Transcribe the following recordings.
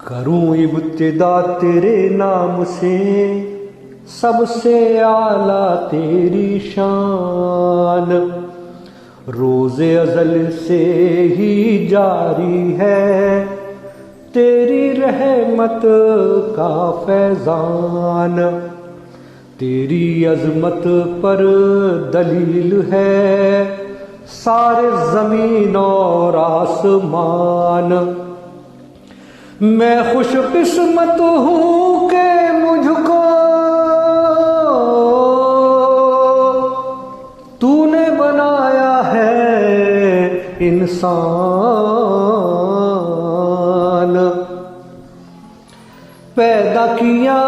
करूं इब्तिदा तेरे नाम से, सबसे आला तेरी शान। रोज़े अज़ल से ही जारी है तेरी रहमत का फैज़ान। तेरी अज़मत पर दलील है सारे ज़मीन और आसमान। मैं खुशकिस्मत हूँ कि मुझको तूने बनाया है इंसान। पैदा किया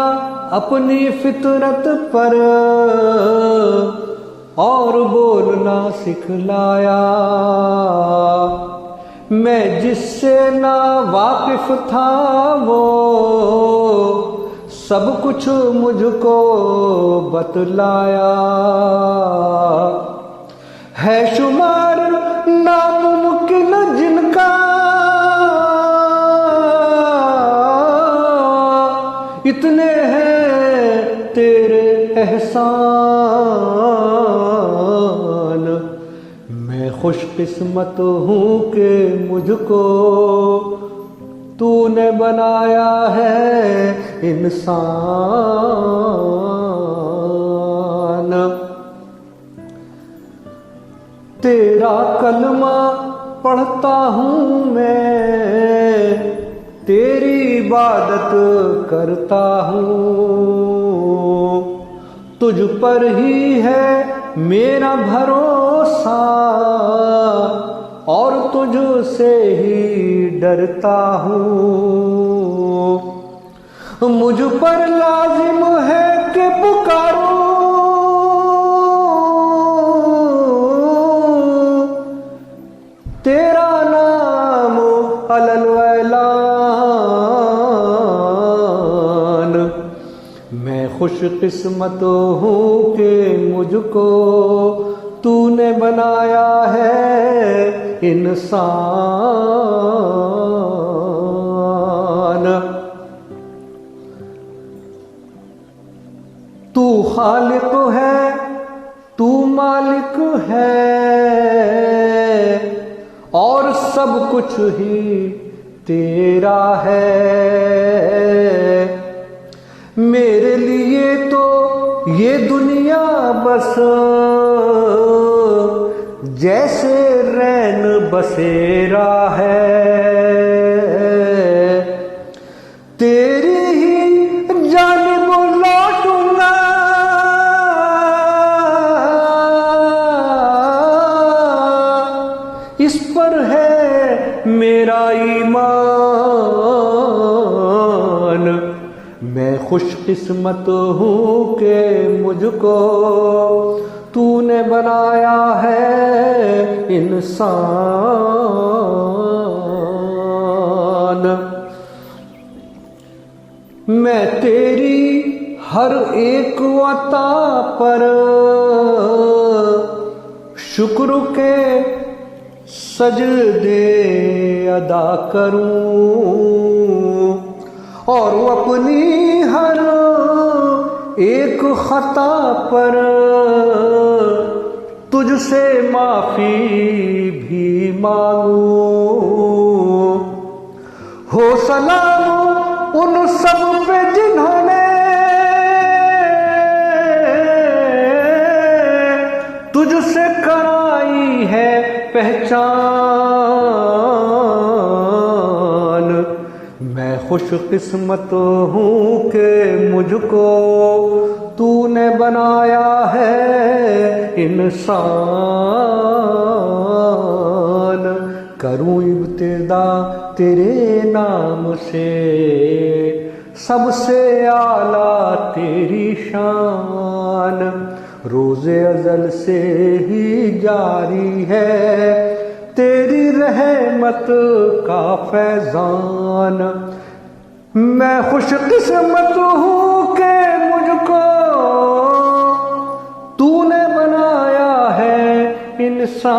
अपनी फितरत पर और बोलना सिखलाया। मैं जिससे ना वाकिफ था वो सब कुछ मुझको बतलाया। है शुमार नामुमकिन जिनका इतने हैं तेरे एहसान। मैं खुशकिस्मत हूँ कि मुझको तूने बनाया है इंसान। तेरा कलमा पढ़ता हूँ मैं, तेरी इबादत करता हूँ। तुझ पर ही है मेरा भरोसा और तुझसे ही डरता हूँ। मुझ पर लाजिम है कि पुकारूं तेरा नाम अलल ऐलान। मैं खुशकिस्मत हूँ कि मुझको तूने बनाया है इंसान। तू खालिक है, तू मालिक है और सब कुछ ही तेरा है। मेरे लिए तो ये दुनिया बस जैसे रैन बसेरा है। तेरी ही जानिब लौटूंगा इस पर है मेरा ईमान। मैं खुशकिस्मत हूँ कि मुझको तूने बनाया है इंसान। मैं तेरी हर एक अता पर शुक्र के सजदे अदा करूं और अपनी हर एक खता पर तुझसे माफी भी मांगूं। हो सलाम उन सब पे जिन्होंने तुझसे कराई है पहचान। मैं खुशकिस्मत हूँ कि मुझको तूने बनाया है इंसान। करूं इब्तिदा तेरे नाम से, सबसे आला तेरी शान। रोज़े अज़ल से ही जारी है तेरी रहमत का फैज़ान। मैं खुशकिस्मत हूँ कि मुझको तूने बनाया है इंसान।